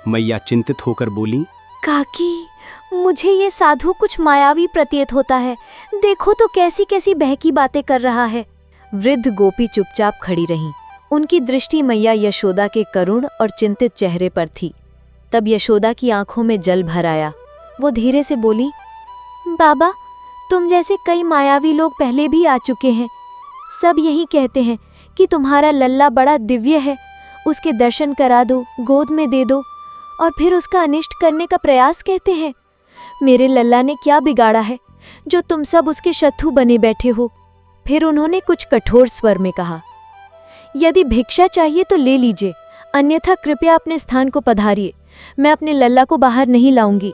मैया चिंतित होकर बोली, काकी, मुझे ये साधु कुछ मायावी प्रतीत होता है, देखो तो कैसी कैसी बहकी बातें कर रहा है। वृद्ध गोपी चुपचाप खड़ी रहीं। उनकी दृष्टि मैया यशोदा के करुण और चिंतित चेहरे पर थी। तब यशोदा की आंखों में जल भर आया। वो धीरे से बोली, बाबा, तुम जैसे कई मायावी लोग पहले भी आ चुके हैं। सब यही कहते हैं कि तुम्हारा लल्ला बड़ा दिव्य है, उसके दर्शन करा दो, गोद में दे दो, और फिर उसका अनिष्ट करने का प्रयास कहते हैं। मेरे लल्ला ने क्या बिगाड़ा है जो तुम सब उसके शत्रु बने बैठे हो? फिर उन्होंने कुछ कठोर स्वर में कहा, यदि भिक्षा चाहिए तो ले लीजिए, अन्यथा कृपया अपने स्थान को पधारिए, मैं अपने लल्ला को बाहर नहीं लाऊंगी।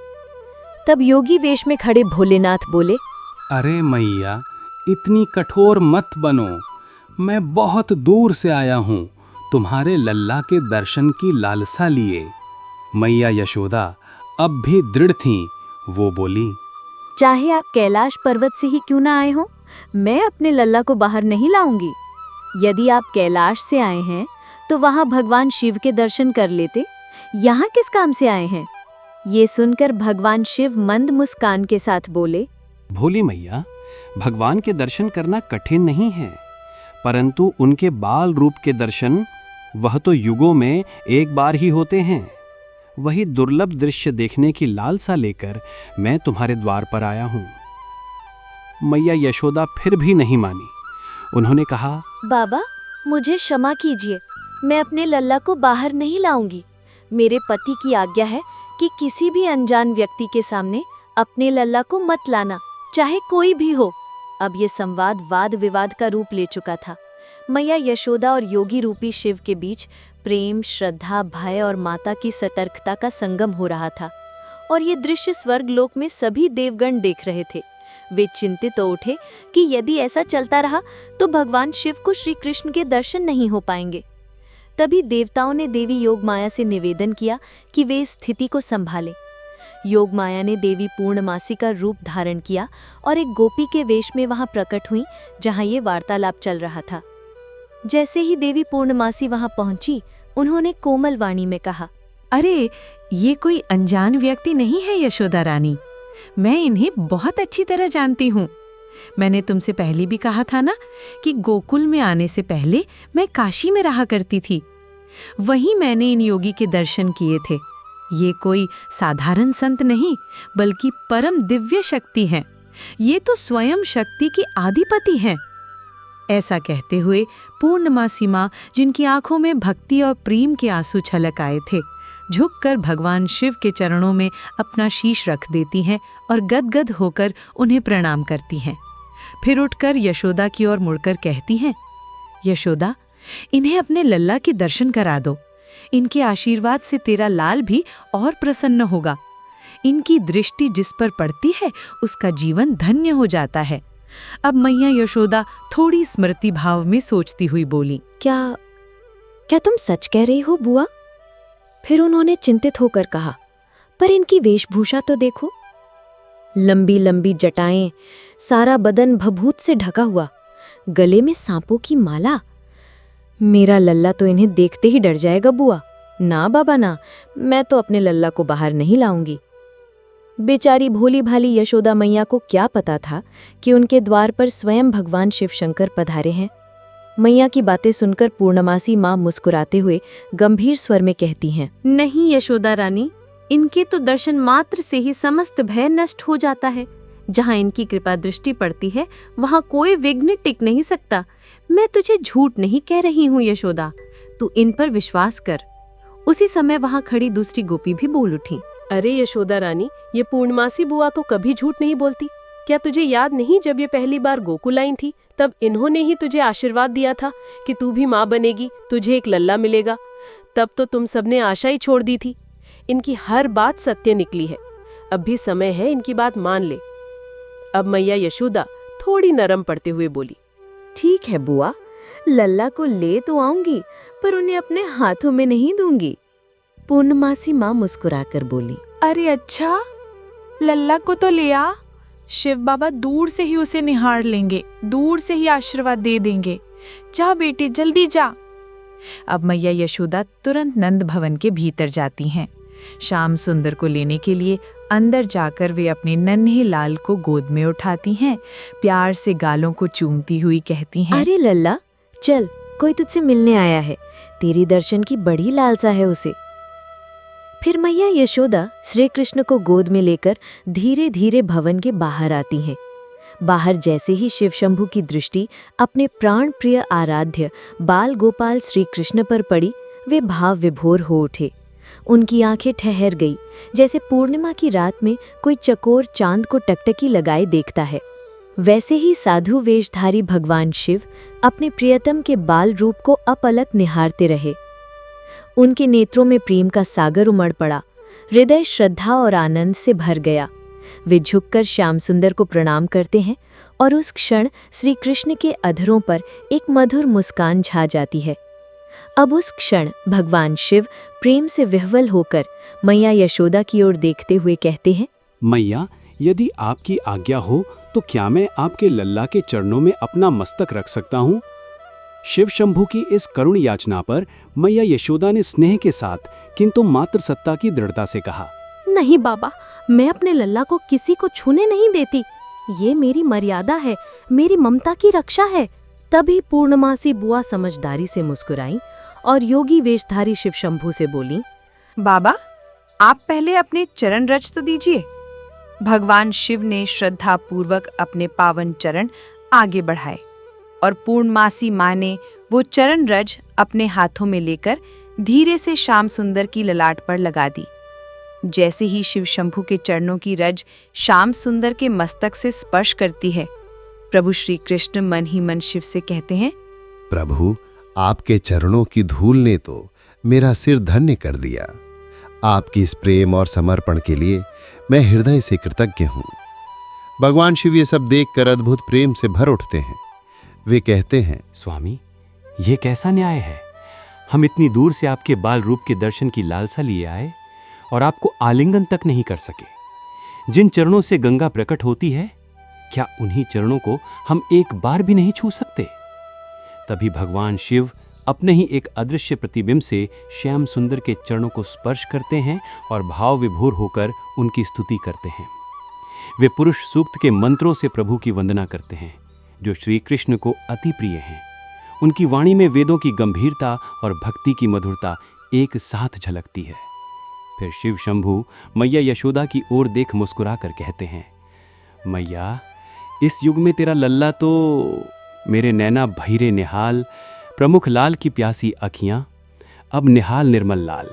तब योगी वेश में खड़े भोलेनाथ बोले, अरे मैया, इतनी कठोर मत बनो, मैं बहुत दूर से आया हूँ तुम्हारे लल्ला के दर्शन की लालसा लिए। मैया यशोदा अब भी दृढ़ थीं। वो बोली, चाहे आप कैलाश पर्वत से ही क्यों ना आए हो, मैं अपने लल्ला को बाहर नहीं लाऊंगी। यदि आप कैलाश से आए हैं तो वहां भगवान शिव के दर्शन कर लेते, यहाँ किस काम से आए हैं? ये सुनकर भगवान शिव मंद मुस्कान के साथ बोले, भोली मैया, भगवान के दर्शन करना कठिन नहीं है, परंतु उनके बाल रूप के दर्शन वह तो युगों में एक बार ही होते हैं। वही दुर्लभ दृश्य देखने की लालसा लेकर मैं तुम्हारे द्वार पर आया हूँ। मैया यशोदा फिर भी नहीं मानी। उन्होंने कहा, बाबा, मुझे क्षमा कीजिए, मैं अपने लल्ला को बाहर नहीं लाऊंगी। मेरे पति की आज्ञा है कि किसी भी अनजान व्यक्ति के सामने अपने लल्ला को मत लाना, चाहे कोई भी हो। अब ये संवाद वाद विवाद का रूप ले चुका था। मैया यशोदा और योगी रूपी शिव के बीच प्रेम, श्रद्धा, भय और माता की सतर्कता का संगम हो रहा था, और ये दृश्य स्वर्ग लोक में सभी देवगण देख रहे थे। वे चिंतित हो उठे कि यदि ऐसा चलता रहा तो भगवान शिव को श्री कृष्ण के दर्शन नहीं हो पाएंगे। तभी देवताओं ने देवी योगमाया से निवेदन किया कि वे इस स्थिति को संभालें। योगमाया ने देवी पूर्णमासी का रूप धारण किया और एक गोपी के वेश में वहां प्रकट हुई जहां ये वार्तालाप चल रहा था। जैसे ही देवी पूर्णमासी वहां पहुंची, उन्होंने कोमल वाणी में कहा, अरे, ये कोई अनजान व्यक्ति नहीं है यशोदा रानी, मैं इन्हें बहुत अच्छी तरह जानती हूँ। मैंने तुमसे पहले भी कहा था ना कि गोकुल में आने से पहले मैं काशी में रहा करती थी। वहीं मैंने इन योगी के दर्शन किए थे। ये कोई साधारण संत नहीं, बल्कि परम दिव्य शक्ति हैं। ये तो स्वयं शक्ति की आदिपति हैं। ऐसा कहते हुए पूर्णमासी माँ, जिनकी आंखों में भक्ति और प्रेम के आंसू छलक आए थे, झुककर भगवान शिव के चरणों में अपना शीश रख देती हैं और गदगद होकर उन्हें प्रणाम करती हैं। फिर उठकर यशोदा की ओर मुड़कर कहती हैं, यशोदा, इन्हें अपने लल्ला के दर्शन करा दो। इनके आशीर्वाद से तेरा लाल भी और प्रसन्न होगा। इनकी दृष्टि जिस पर पड़ती है उसका जीवन धन्य हो जाता है। अब मैया यशोदा थोड़ी स्मृति भाव में सोचती हुई बोली, क्या तुम सच कह रही हो बुआ? फिर उन्होंने चिंतित होकर कहा, पर इनकी वेशभूषा तो देखो, लंबी लंबी जटाएं, सारा बदन भभूत से ढका हुआ, गले में सांपों की माला। मेरा लल्ला तो इन्हें देखते ही डर जाएगा बुआ। ना बाबा ना, मैं तो अपने लल्ला को बाहर नहीं लाऊंगी। बेचारी भोली भाली यशोदा मैया को क्या पता था कि उनके द्वार पर स्वयं भगवान शिव शंकर पधारे हैं। मैया की बातें सुनकर पूर्णमासी माँ मुस्कुराते हुए गंभीर स्वर में कहती हैं, नहीं यशोदा रानी, इनके तो दर्शन मात्र से ही समस्त भय नष्ट हो जाता है। जहाँ इनकी कृपा दृष्टि पड़ती है वहाँ कोई विघ्न टिक नहीं सकता। मैं तुझे झूठ नहीं कह रही हूँ यशोदा, तू इन पर विश्वास कर। उसी समय वहाँ खड़ी दूसरी गोपी भी बोल उठी, अरे यशोदा रानी, ये पूर्णमासी बुआ तो कभी झूठ नहीं बोलती। क्या तुझे याद नहीं, जब ये पहली बार गोकुल आई थी तब इन्होंने ही तुझे आशीर्वाद दिया था कि तू भी माँ बनेगी, तुझे एक लल्ला मिलेगा। तब तो तुम सबने आशा ही छोड़ दी थी। इनकी हर बात सत्य निकली है। अब भी समय है, इनकी बात मान ले। अब मैया यशोदा थोड़ी नरम पड़ते हुए बोली, ठीक है बुआ, लल्ला को ले तो आऊंगी, पर उन्हें अपने हाथों में नहीं दूंगी। पूर्णमासी माँ मुस्कुराकर बोली, अरे अच्छा, लल्ला को तो ले आ। शिव बाबा दूर से ही उसे निहार लेंगे, दूर से ही आशीर्वाद दे देंगे। जा बेटी, जल्दी जा। अब मैया यशोदा तुरंत नंद भवन के भीतर जाती हैं। श्याम सुंदर को लेने के लिए अंदर जाकर वे अपने नन्हे लाल को गोद में उठाती हैं। प्यार से गालों को चूमती हुई कहती हैं, अरे लल्ला, चल, कोई तुझसे मिलने आया है। तेरी दर्शन की बड़ी लालसा है उसे। फिर मैया यशोदा श्री कृष्ण को गोद में लेकर धीरे धीरे भवन के बाहर आती हैं। बाहर जैसे ही शिव शंभू की दृष्टि अपने प्राण प्रिय आराध्य बाल गोपाल श्री कृष्ण पर पड़ी, वे भाव विभोर हो उठे। उनकी आंखें ठहर गई, जैसे पूर्णिमा की रात में कोई चकोर चांद को टकटकी लगाए देखता है। वैसे ही साधु वेशधारी भगवान शिव अपने प्रियतम के बाल रूप को अपलक निहारते रहे। उनके नेत्रों में प्रेम का सागर उमड़ पड़ा। हृदय श्रद्धा और आनंद से भर गया। वे झुककर श्याम सुंदर को प्रणाम करते हैं और उस क्षण श्री कृष्ण के अधरों पर एक मधुर मुस्कान छा जाती है। अब उस क्षण भगवान शिव प्रेम से विह्वल होकर मैया यशोदा की ओर देखते हुए कहते हैं, मैया, यदि आपकी आज्ञा हो तो क्या मैं आपके लल्ला के चरणों में अपना मस्तक रख सकता हूँ? शिव शंभू की इस करुण याचना पर मैया यशोदा ने स्नेह के साथ किंतु मात्र सत्ता की दृढ़ता से कहा, नहीं बाबा, मैं अपने लल्ला को किसी को छूने नहीं देती। ये मेरी मर्यादा है, मेरी ममता की रक्षा है। तभी पूर्णमासी बुआ समझदारी से मुस्कुराई और योगी वेशधारी शिव शंभू से बोली, बाबा, आप पहले अपने चरण रच तो दीजिए। भगवान शिव ने श्रद्धा पूर्वक अपने पावन चरण आगे बढ़ाए और पूर्णमासी माँ ने वो चरण रज अपने हाथों में लेकर धीरे से श्याम सुंदर की ललाट पर लगा दी। जैसे ही शिव शंभू के चरणों की रज श्याम सुंदर के मस्तक से स्पर्श करती है, प्रभु श्री कृष्ण मन ही मन शिव से कहते हैं, प्रभु, आपके चरणों की धूल ने तो मेरा सिर धन्य कर दिया। आपकी इस प्रेम और समर्पण के लिए मैं हृदय से कृतज्ञ हूँ। भगवान शिव ये सब देखकर अद्भुत प्रेम से भर उठते हैं। वे कहते हैं, स्वामी, ये कैसा न्याय है? हम इतनी दूर से आपके बाल रूप के दर्शन की लालसा लिए आए और आपको आलिंगन तक नहीं कर सके। जिन चरणों से गंगा प्रकट होती है, क्या उन्हीं चरणों को हम एक बार भी नहीं छू सकते? तभी भगवान शिव अपने ही एक अदृश्य प्रतिबिंब से श्याम सुंदर के चरणों को स्पर्श करते हैं और भाव विभोर होकर उनकी स्तुति करते हैं। वे पुरुष सूक्त के मंत्रों से प्रभु की वंदना करते हैं, जो श्री कृष्ण को अति प्रिय हैं। उनकी वाणी में वेदों की गंभीरता और भक्ति की मधुरता एक साथ झलकती है। फिर शिव शंभू मैया यशोदा की ओर देख मुस्कुरा कर कहते हैं, मैया, इस युग में तेरा लल्ला तो मेरे नैना भैरे निहाल, प्रमुख लाल की प्यासी अखियां, अब निहाल निर्मल लाल।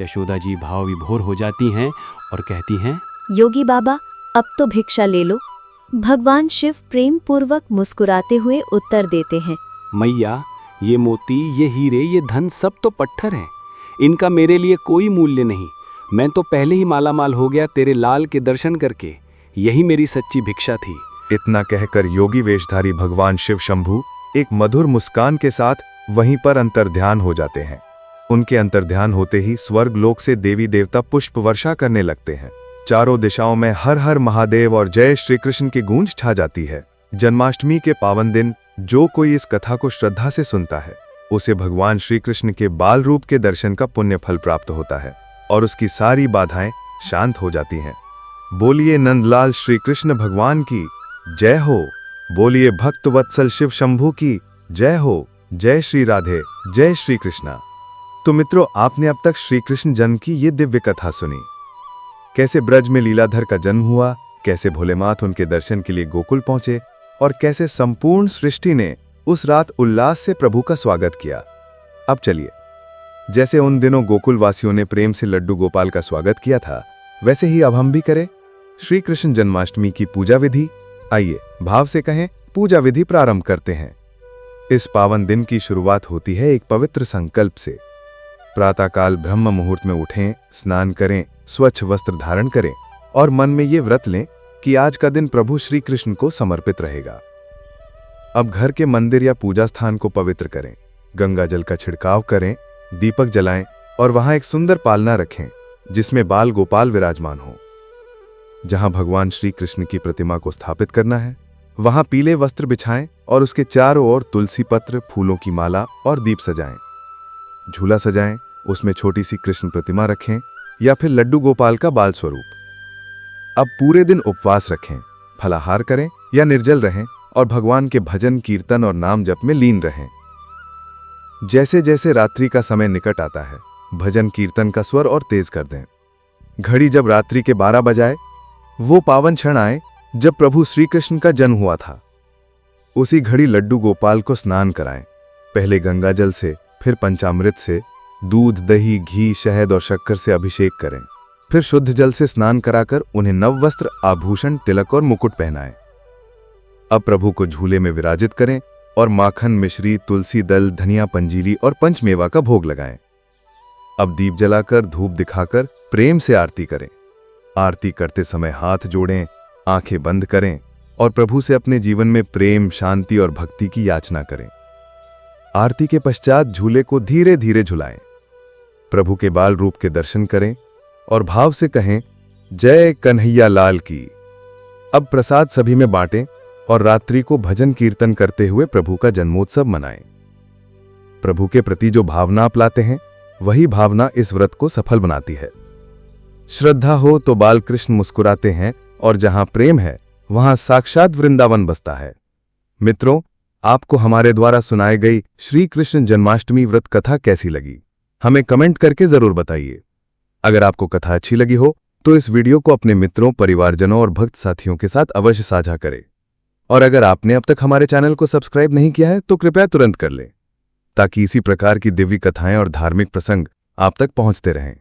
यशोदा जी भाव विभोर हो जाती हैं और कहती हैं, योगी बाबा, अब तो भिक्षा ले लो। भगवान शिव प्रेम पूर्वक मुस्कुराते हुए उत्तर देते हैं, मैया, ये मोती, ये हीरे, ये धन सब तो पत्थर हैं। इनका मेरे लिए कोई मूल्य नहीं। मैं तो पहले ही मालामाल हो गया तेरे लाल के दर्शन करके। यही मेरी सच्ची भिक्षा थी। इतना कहकर योगी वेशधारी भगवान शिव शंभू एक मधुर मुस्कान के साथ वहीं पर अंतर्ध्यान हो जाते हैं। उनके अंतर्ध्यान होते ही स्वर्ग लोक से देवी देवता पुष्प वर्षा करने लगते हैं। चारों दिशाओं में हर हर महादेव और जय श्री कृष्ण की गूंज छा जाती है। जन्माष्टमी के पावन दिन जो कोई इस कथा को श्रद्धा से सुनता है, उसे भगवान श्री कृष्ण के बाल रूप के दर्शन का पुण्य फल प्राप्त होता है और उसकी सारी बाधाएं शांत हो जाती हैं। बोलिए नंदलाल श्री कृष्ण भगवान की जय हो। बोलिए भक्त वत्सल शिव शंभू की जय हो। जय श्री राधे, जय श्री कृष्णा। तो मित्रों, आपने अब तक श्री कृष्ण जन्म की ये दिव्य कथा सुनी। कैसे ब्रज में लीलाधर का जन्म हुआ, कैसे भोलेनाथ उनके दर्शन के लिए गोकुल पहुंचे और कैसे संपूर्ण सृष्टि ने उस रात उल्लास से प्रभु का स्वागत किया। अब चलिए, जैसे उन दिनों गोकुल वासियों ने प्रेम से लड्डू गोपाल का स्वागत किया था, वैसे ही अब हम भी करें श्री कृष्ण जन्माष्टमी की पूजा विधि। आइए भाव से कहें, पूजा विधि प्रारंभ करते हैं। इस पावन दिन की शुरुआत होती है एक पवित्र संकल्प से। प्रातःकाल ब्रह्म मुहूर्त में उठें, स्नान करें, स्वच्छ वस्त्र धारण करें और मन में ये व्रत लें कि आज का दिन प्रभु श्री कृष्ण को समर्पित रहेगा। अब घर के मंदिर या पूजा स्थान को पवित्र करें, गंगा जल का छिड़काव करें, दीपक जलाएं और वहां एक सुंदर पालना रखें जिसमें बाल गोपाल विराजमान हो। जहां भगवान श्री कृष्ण की प्रतिमा को स्थापित करना है, वहां पीले वस्त्र बिछाएं और उसके चारों ओर तुलसी पत्र, फूलों की माला और दीप सजाएं। झूला सजाएं, उसमें छोटी सी कृष्ण प्रतिमा रखें या फिर लड्डू गोपाल का बाल स्वरूप। अब पूरे दिन उपवास रखें, फलाहार करें या निर्जल रहें और भगवान के भजन, कीर्तन और नाम जप में लीन रहें। जैसे जैसे रात्रि का समय निकट आता है, भजन कीर्तन का स्वर और तेज कर दें। घड़ी जब रात्रि के 12 बजाए, वो पावन क्षण आए जब प्रभु श्री कृष्ण का जन्म हुआ था। उसी घड़ी लड्डू गोपाल को स्नान कराएं, पहले गंगा जल से, फिर पंचामृत से, दूध, दही, घी, शहद और शक्कर से अभिषेक करें। फिर शुद्ध जल से स्नान कराकर उन्हें नव वस्त्र, आभूषण, तिलक और मुकुट पहनाएं। अब प्रभु को झूले में विराजित करें और माखन, मिश्री, तुलसी दल, धनिया, पंजीरी और पंचमेवा का भोग लगाएं। अब दीप जलाकर, धूप दिखाकर प्रेम से आरती करें। आरती करते समय हाथ जोड़ें, आंखें बंद करें और प्रभु से अपने जीवन में प्रेम, शांति और भक्ति की याचना करें। आरती के पश्चात झूले को धीरे धीरे झुलाएं। प्रभु के बाल रूप के दर्शन करें और भाव से कहें, जय कन्हैया लाल की। अब प्रसाद सभी में बांटें और रात्रि को भजन कीर्तन करते हुए प्रभु का जन्मोत्सव मनाएं। प्रभु के प्रति जो भावना आप लाते हैं, वही भावना इस व्रत को सफल बनाती है। श्रद्धा हो तो बाल कृष्ण मुस्कुराते हैं और जहां प्रेम है, वहां साक्षात वृंदावन बसता है। मित्रों, आपको हमारे द्वारा सुनाई गई श्री कृष्ण जन्माष्टमी व्रत कथा कैसी लगी, हमें कमेंट करके जरूर बताइए। अगर आपको कथा अच्छी लगी हो तो इस वीडियो को अपने मित्रों, परिवारजनों और भक्त साथियों के साथ अवश्य साझा करें। और अगर आपने अब तक हमारे चैनल को सब्सक्राइब नहीं किया है तो कृपया तुरंत कर लें, ताकि इसी प्रकार की दिव्य कथाएं और धार्मिक प्रसंग आप तक पहुंचते रहें।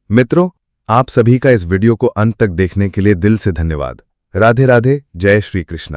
मित्रों, आप सभी का इस वीडियो को अंत तक देखने के लिए दिल से धन्यवाद। राधे राधे, जय श्री कृष्णा।